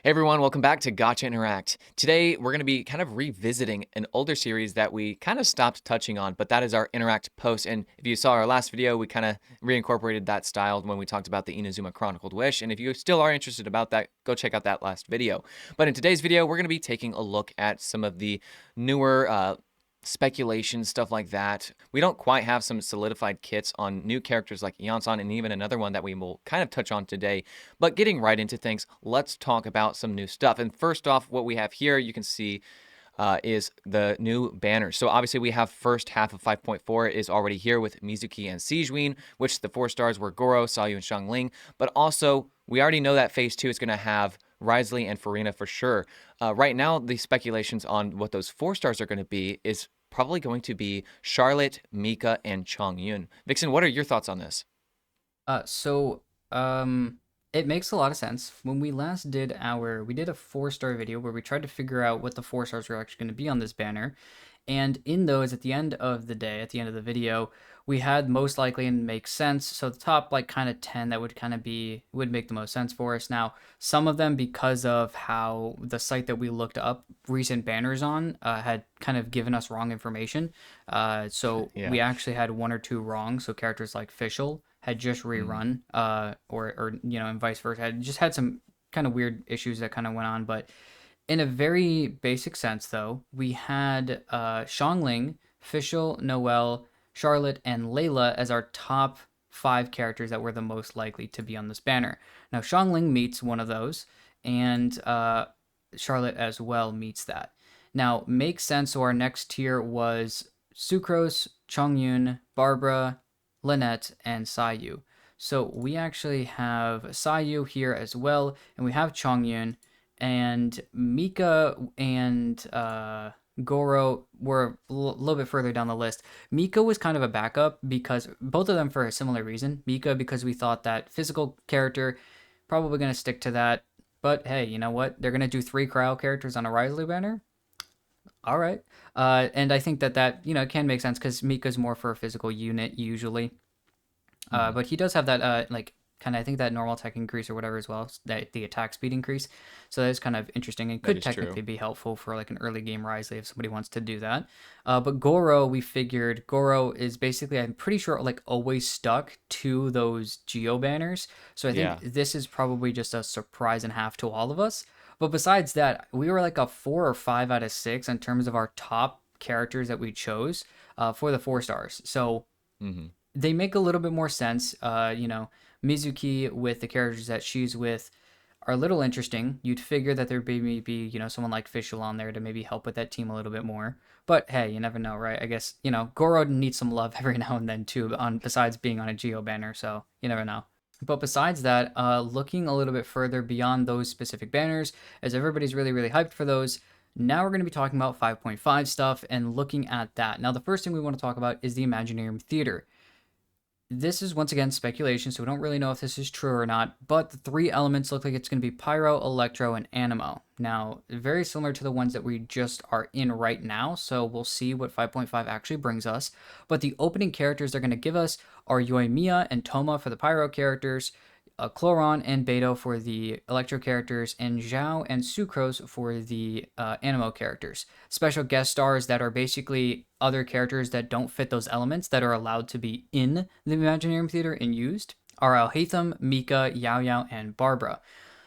Hey everyone, welcome back to Gotcha Interact. Today we're going to be kind of revisiting an older series that we kind of stopped touching on, but that is our Interact post. And if you saw our last video, we kind of reincorporated that style when we talked about the Inazuma Chronicled Wish. And if you still are interested about that, go check out that last video. But in today's video, we're going to be taking a look at some of the newer speculation, stuff like that. We don't quite have some solidified kits on new characters like Yansan and even another one that we will kind of touch on today. But getting right into things, let's talk about some new stuff. And first off, what we have here, you can see is the new banners. So obviously we have first half of 5.4 is already here with Mizuki and Sijuin, which the 4 stars were Goro, Sayu, and Xiangling. But also, we already know that phase 2 is going to have Risley and Farina for sure. Right now, the speculations on what those 4 stars are going to be is probably going to be Charlotte, Mika, and Chongyun. Vixen, what are your thoughts on this? It makes a lot of sense. When we last did we did a 4-star video where we tried to figure out what the 4 stars were actually going to be on this banner. And in those, at the end of the day, at the end of the video, we had most likely and makes sense. So the top kind of 10 that would make the most sense for us. Now, some of them, because of how the site that we looked up recent banners on had kind of given us wrong information. So Yeah. we actually had 1 or 2 wrong. So characters like Fischl had just rerun, and vice versa. Had some kind of weird issues that kind of went on, but in a very basic sense, though, we had Xiangling, Fischl, Noelle, Charlotte, and Layla as our top 5 characters that were the most likely to be on this banner. Now, Xiangling meets one of those, and Charlotte as well meets that. Now, makes sense. So our next tier was Sucrose, Chongyun, Barbara, Lynette, and Sayu. So we actually have Sayu here as well, and we have Chongyun, and Mika and Goro were a little bit further down the list. Mika was kind of a backup because both of them for a similar reason. Mika because we thought that physical character, probably going to stick to that. But hey, you know what? They're going to do 3 cryo characters on a Risley banner. All right. And I think that can make sense because Mika's more for a physical unit usually. But he does have that kind of, I think, that normal attack increase or whatever as well, that the attack speed increase. So that is kind of interesting and That could is true. technically be helpful for an early game Risley if somebody wants to do that. But Goro, we figured Goro is basically, I'm pretty sure, always stuck to those Geo banners. So I think Yeah. this is probably just a surprise and a half to all of us. But besides that, we were a 4 or 5 out of 6 in terms of our top characters that we chose for the 4 stars. So Mm-hmm. they make a little bit more sense. Mizuki with the characters that she's with are a little interesting. You'd figure that there'd be maybe, someone like Fischl on there to maybe help with that team a little bit more. But hey, you never know, right? I guess, Goro needs some love every now and then too, besides being on a Geo banner, so you never know. But besides that, looking a little bit further beyond those specific banners, as everybody's really, really hyped for those, now we're going to be talking about 5.5 stuff and looking at that. Now, the first thing we want to talk about is the Imaginarium Theatre. This is once again speculation, so we don't really know if this is true or not, but the 3 elements look like it's going to be Pyro, Electro, and Anemo. Now, very similar to the ones that we just are in right now, so we'll see what 5.5 actually brings us. But the opening characters they're going to give us are Yoimiya and Toma for the Pyro characters, Chloron and Beto for the Electro characters, and Zhao and Sucrose for the Anemo characters. Special guest stars that are basically other characters that don't fit those elements that are allowed to be in the Imaginarium Theater and used are Alhaitham, Mika, Yao Yao, and Barbara.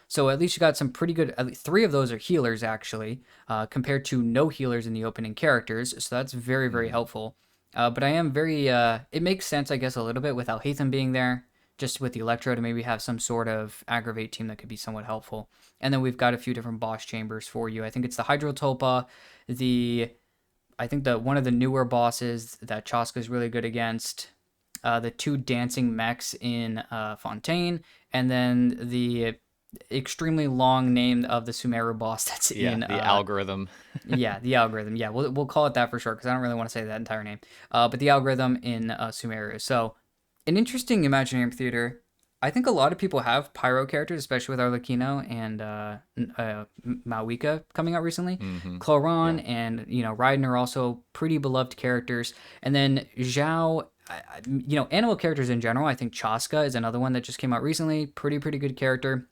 So at least you got some pretty good, at least 3 of those are healers actually, compared to no healers in the opening characters. So that's very, very helpful. But I am very, it makes sense, I guess, a little bit with Alhaitham being there, just with the Electro to maybe have some sort of aggravate team that could be somewhat helpful. And then we've got a few different boss chambers for you. I think it's the Hydrotopa, I think one of the newer bosses that Chaska's really good against, the 2 dancing mechs in Fontaine, and then the extremely long name of the Sumeru boss that's in The algorithm. yeah, the algorithm. Yeah, we'll call it that for sure because I don't really want to say that entire name. But the algorithm in Sumeru. So an interesting Imaginarium Theater. I think a lot of people have Pyro characters, especially with Arlecchino and Mawika coming out recently. Mm-hmm. Chloron Yeah. and Raiden are also pretty beloved characters. And then Zhao, animal characters in general. I think Chaska is another one that just came out recently. Pretty good character.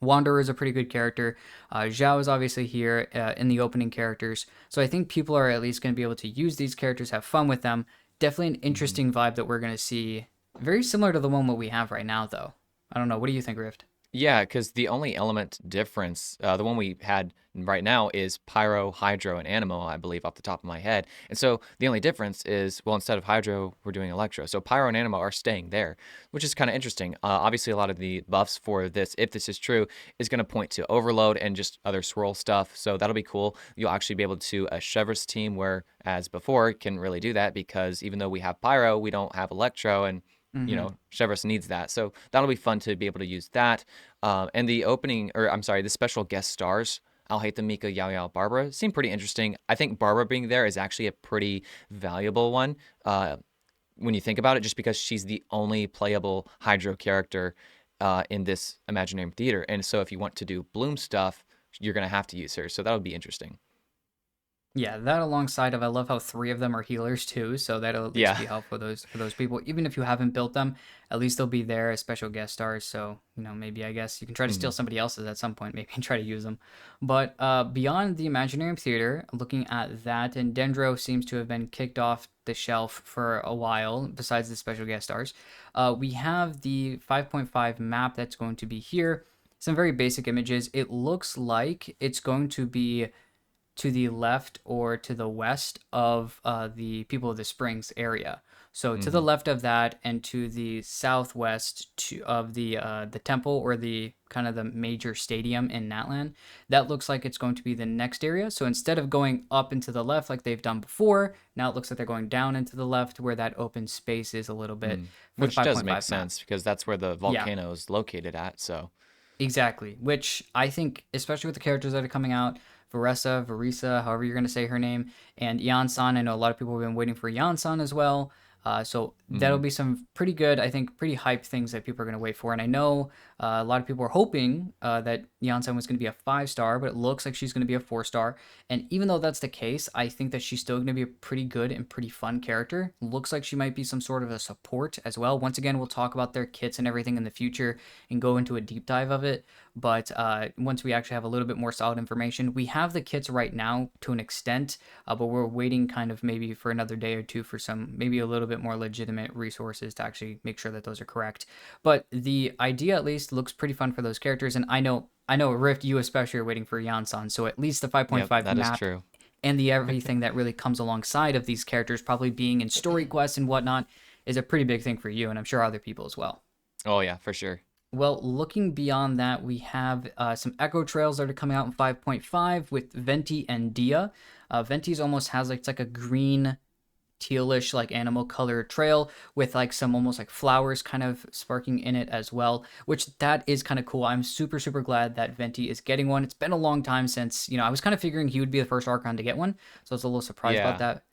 Wanderer is a pretty good character. Zhao is obviously here in the opening characters. So I think people are at least going to be able to use these characters, have fun with them. Definitely an Mhm. interesting vibe that we're going to see. Very similar to the one that we have right now, though. I don't know. What do you think, Rift? Yeah, because the only element difference, the one we had right now is Pyro, Hydro, and Animo, I believe, off the top of my head. And so the only difference is, well, instead of Hydro, we're doing Electro. So Pyro and Animo are staying there, which is kind of interesting. Obviously, a lot of the buffs for this, if this is true, is going to point to Overload and just other swirl stuff. So that'll be cool. You'll actually be able to a Chevrolet's team, where as before, can really do that because even though we have Pyro, we don't have Electro, and Mm-hmm. Chevrolet needs that. So that'll be fun to be able to use that. And the opening, or I'm sorry, the special guest stars, I'll hate the Mika, Yao Yao, Barbara, seem pretty interesting. I think Barbara being there is actually a pretty valuable one when you think about it, just because she's the only playable Hydro character in this Imaginarium Theater. And so if you want to do Bloom stuff, you're going to have to use her. So that would be interesting. Yeah, that alongside of I love how three of them are healers too, so that'll at least Yeah. be helpful for those people. Even if you haven't built them, at least they'll be there as special guest stars. So maybe I guess you can try to steal Hmm. somebody else's at some point, maybe and try to use them. But beyond the Imaginarium Theater, looking at that, and Dendro seems to have been kicked off the shelf for a while. Besides the special guest stars, we have the 5.5 map that's going to be here. Some very basic images. It looks like it's going to be to the left or to the west of the People of the Springs area. So to the Hmm. left of that, and to the southwest of the temple, or the kind of the major stadium in Natlan, that looks like it's going to be the next area. So instead of going up and to the left like they've done before, now it looks like they're going down into the left where that open space is a little bit Mm. for the Which does make 5.5 map. sense because that's where the Yeah, volcano is located at. So, exactly. Which I think, especially with the characters that are coming out, Varisa, however you're going to say her name, and Yansan. I know a lot of people have been waiting for Yansan as well. So that'll hmm. be some pretty good, I think, pretty hyped things that people are going to wait for. And I know a lot of people are hoping that Yansan was going to be a 5-star, but it looks like she's going to be a 4-star. And even though that's the case, I think that she's still going to be a pretty good and pretty fun character. Looks like she might be some sort of a support as well. Once again, we'll talk about their kits and everything in the future and go into a deep dive of it. But once we actually have a little bit more solid information, we have the kits right now to an extent, but we're waiting kind of maybe for another day or two for some maybe a little bit more legitimate resources to actually make sure that those are correct. But the idea at least looks pretty fun for those characters, and I know Rift, you especially are waiting for Yansan, so at least the Yep, 5.5 that is map true. and the everything that really comes alongside of these characters probably being in story quests and whatnot is a pretty big thing for you, and I'm sure other people as well. Oh, yeah, for sure. Well, looking beyond that, we have some Echo Trails that are coming out in 5.5 with Venti and Dia. Venti's almost has like, it's like a green, tealish, like animal color trail with like some almost like flowers kind of sparking in it as well, which that is kind of cool. I'm super, super glad that Venti is getting one. It's been a long time since, I was kind of figuring he would be the first Archon to get one, so I was a little surprised about Yeah. that.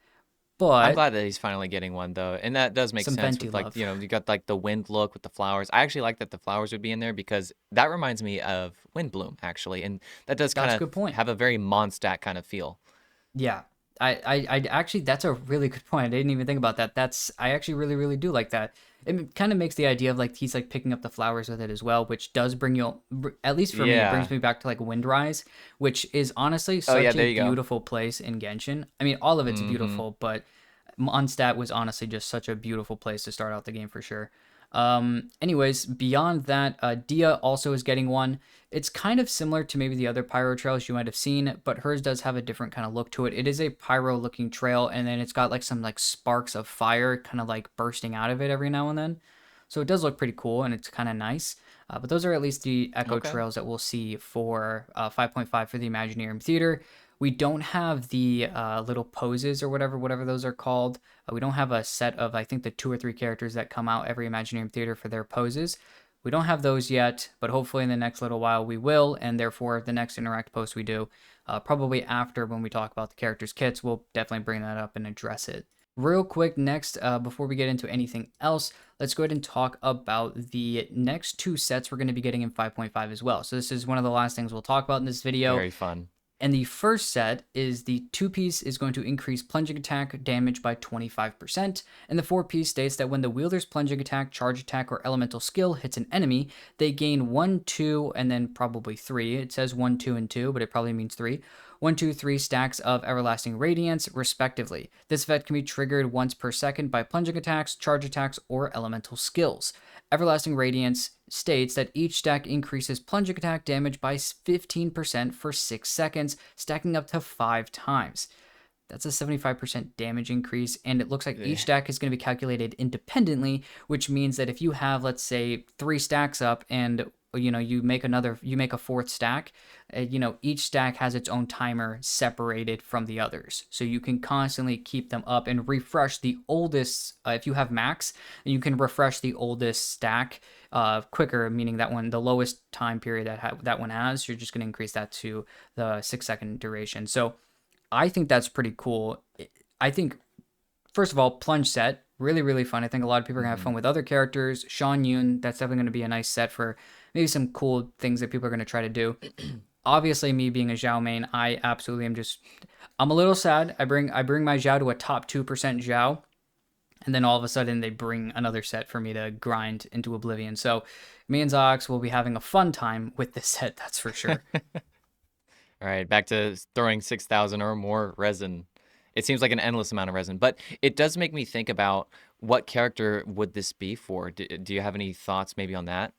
I'm But glad that he's finally getting one though. And that does make some sense Venti with like, love. you got like the wind look with the flowers. I actually like that the flowers would be in there because that reminds me of Wind Bloom actually. And that does kind That's a of good point. have a very Mondstadt kind of feel. Yeah. I actually, that's a really good point. I didn't even think about that. I actually really, really do like that. It kind of makes the idea of like he's like picking up the flowers with it as well, which does bring you, at least for me, it brings Yeah. me back to like Windrise, which is honestly Oh yeah, such a there you go. beautiful place in Genshin. I mean, all of it's Mm-hmm. beautiful, but Mondstadt was honestly just such a beautiful place to start out the game for sure. Anyways, beyond that, Dia also is getting one. It's kind of similar to maybe the other pyro trails you might have seen, but hers does have a different kind of look to it. It is a pyro looking trail, and then it's got like some like sparks of fire kind of like bursting out of it every now and then. So it does look pretty cool, and it's kind of nice. But those are at least the echo Okay. trails that we'll see for 5.5 for the Imaginarium Theater. We don't have the little poses or whatever those are called. We don't have a set of, I think, the 2 or 3 characters that come out every Imaginarium Theater for their poses. We don't have those yet, but hopefully in the next little while we will, and therefore the next Interact post we do, probably after when we talk about the characters' kits, we'll definitely bring that up and address it. Real quick, next, before we get into anything else, let's go ahead and talk about the next 2 sets we're going to be getting in 5.5 as well. So this is one of the last things we'll talk about in this video. Very fun. And the first set is the 2-piece is going to increase plunging attack damage by 25%. And the 4-piece states that when the wielder's plunging attack, charge attack, or elemental skill hits an enemy, they gain 1, 2, and then probably 3. It says 1, 2, and 2, but it probably means 3. 1, 2, 3 stacks of everlasting radiance, respectively. This effect can be triggered once per second by plunging attacks, charge attacks, or elemental skills. Everlasting Radiance states that each stack increases plunging attack damage by 15% for 6 seconds, stacking up to 5 times. That's a 75% damage increase, and it looks like each stack is going to be calculated independently, which means that if you have, let's say, 3 stacks up and you make a fourth stack, each stack has its own timer separated from the others. So you can constantly keep them up and refresh the oldest, if you have max, you can refresh the oldest stack quicker, meaning that when the lowest time period that one has, you're just going to increase that to the 6-second duration. So I think that's pretty cool. I think, first of all, plunge set, really, really fun. I think a lot of people are going to have fun with other characters. Sean Yoon, that's definitely going to be a nice set for maybe some cool things that people are going to try to do. Obviously, me being a Zhao main, I absolutely am I'm a little sad. I bring my Zhao to a top 2% Zhao, and then all of a sudden they bring another set for me to grind into oblivion. So me and Zox will be having a fun time with this set, that's for sure. All right, back to throwing 6,000 or more resin. It seems like an endless amount of resin, but it does make me think about what character would this be for? Do you have any thoughts maybe on that?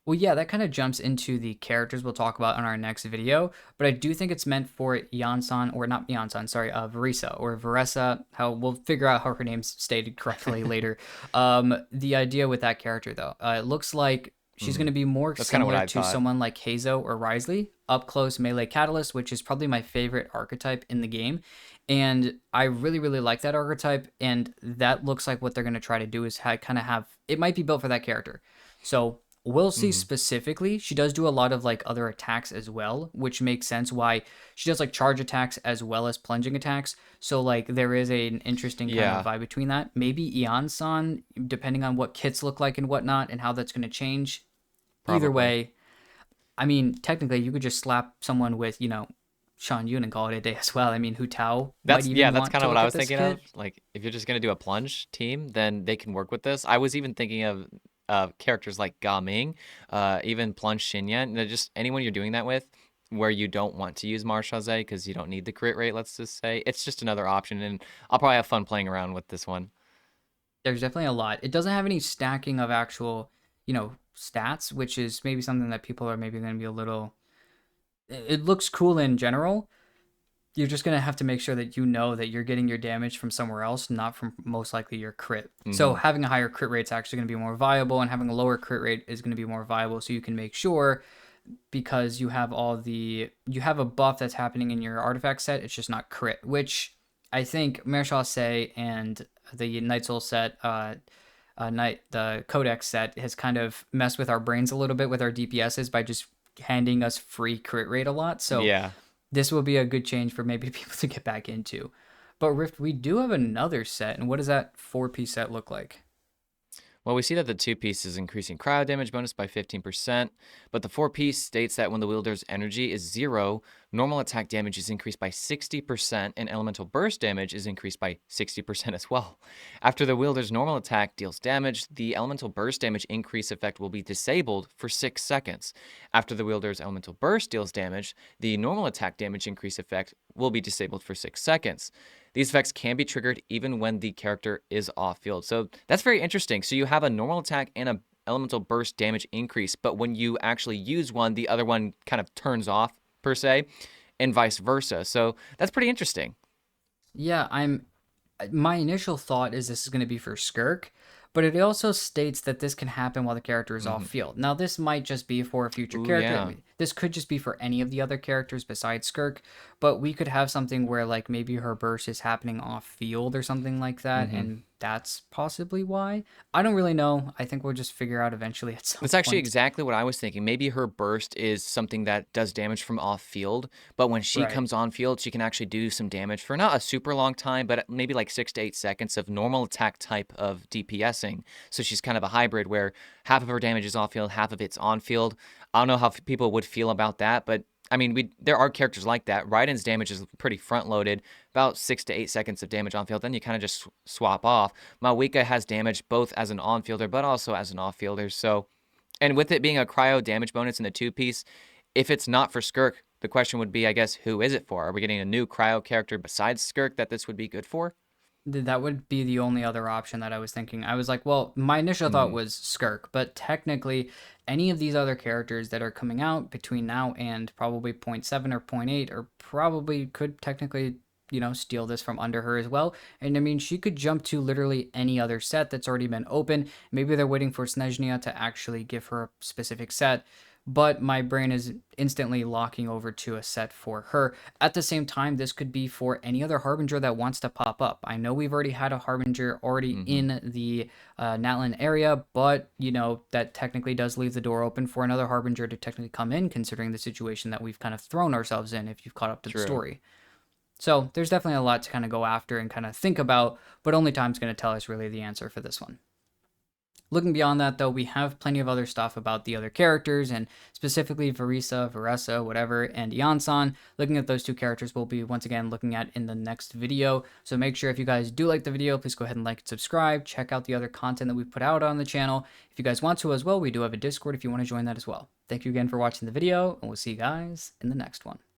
Well, yeah, that kind of jumps into the characters we'll talk about in our next video, but I do think it's meant for Yansan, or not Yansan, sorry, Verisa, or Veresa, how we'll figure out how her name's stated correctly later. The idea with that character, though, it looks like she's going to be more similar to someone like Hazo or Risley, up close melee catalyst, which is probably my favorite archetype in the game. And I really, really like that archetype. And that looks like what they're going to try to do is it might be built for that character. So we'll see specifically. She does do a lot of like other attacks as well, which makes sense why she does like charge attacks as well as plunging attacks. So like there is an interesting kind of vibe between that. Maybe Ian-san, depending on what kits look like and whatnot and how that's going to change. Probably. Either way, I mean, technically you could just slap someone with, Sean Yoon and call it a day as well. I mean, Hu Tao. That's kind of what I was thinking of. Like, if you're just going to do a plunge team, then they can work with this. I was even thinking of characters like Ga Ming, even plunge Xinyan. Just anyone you're doing that with where you don't want to use Marshallze because you don't need the crit rate, let's just say. It's just another option, and I'll probably have fun playing around with this one. There's definitely a lot. It doesn't have any stacking of actual, stats, which is maybe something that people are maybe going to be a little... It looks cool in general. You're just going to have to make sure that that you're getting your damage from somewhere else, not from most likely your crit. So having a higher crit rate is actually going to be more viable, and having a lower crit rate is going to be more viable, so you can make sure, because you have a buff that's happening in your artifact set, it's just not crit, which I think Marshallze and the Night Soul set, the Codex set, has kind of messed with our brains a little bit with our DPSs by just handing us free crit rate a lot. So yeah, this will be a good change for maybe people to get back into. But Rift, we do have another set, and what does that 4-piece set look like? Well, we see that the 2-piece is increasing cryo damage bonus by 15%, but the 4-piece states that when the wielder's energy is 0, normal attack damage is increased by 60%, and elemental burst damage is increased by 60% as well. After the wielder's normal attack deals damage, the elemental burst damage increase effect will be disabled for 6 seconds. After the wielder's elemental burst deals damage, the normal attack damage increase effect will be disabled for 6 seconds. These effects can be triggered even when the character is off-field. So that's very interesting. So you have a normal attack and a elemental burst damage increase, but when you actually use one, the other one kind of turns off, per se, and vice versa. So that's pretty interesting. Yeah, my initial thought is this is going to be for Skirk, but it also states that this can happen while the character is off-field. Now, this might just be for a future character. Yeah. This could just be for any of the other characters besides Skirk, but we could have something where, like, maybe her burst is happening off-field or something like that, and that's possibly why. I don't really know. I think we'll just figure out eventually at some point. That's actually exactly what I was thinking. Maybe her burst is something that does damage from off-field, but when she comes on-field, she can actually do some damage for not a super long time, but maybe like 6 to 8 seconds of normal attack type of DPSing. So she's kind of a hybrid where half of her damage is off-field, half of it's on-field. I don't know how people would feel about that, but I mean, there are characters like that. Raiden's damage is pretty front loaded, about 6 to 8 seconds of damage on field. Then you kind of just swap off. Malwika has damage both as an on fielder, but also as an off fielder. So, and with it being a cryo damage bonus in the two piece, if it's not for Skirk, the question would be, I guess, who is it for? Are we getting a new cryo character besides Skirk that this would be good for? That would be the only other option that I was thinking. I was like, well, my initial thought Hmm. was Skirk, but technically, any of these other characters that are coming out between now and probably point 0.7 or point 0.8 or probably could technically, steal this from under her as well. And I mean, she could jump to literally any other set that's already been open. Maybe they're waiting for Snezhnia to actually give her a specific set, but my brain is instantly locking over to a set for her. At the same time, this could be for any other Harbinger that wants to pop up. I know we've already had a Harbinger already Hmm. in the Natlan area, but, that technically does leave the door open for another Harbinger to technically come in, considering the situation that we've kind of thrown ourselves in if you've caught up to the True. story. So there's definitely a lot to kind of go after and kind of think about, but only time's going to tell us really the answer for this one. Looking beyond that, though, we have plenty of other stuff about the other characters, and specifically Varesa, whatever, and Yansan. Looking at those two characters, we'll be once again looking at in the next video. So make sure if you guys do like the video, please go ahead and like and subscribe. Check out the other content that we've put out on the channel. If you guys want to as well, we do have a Discord if you want to join that as well. Thank you again for watching the video, and we'll see you guys in the next one.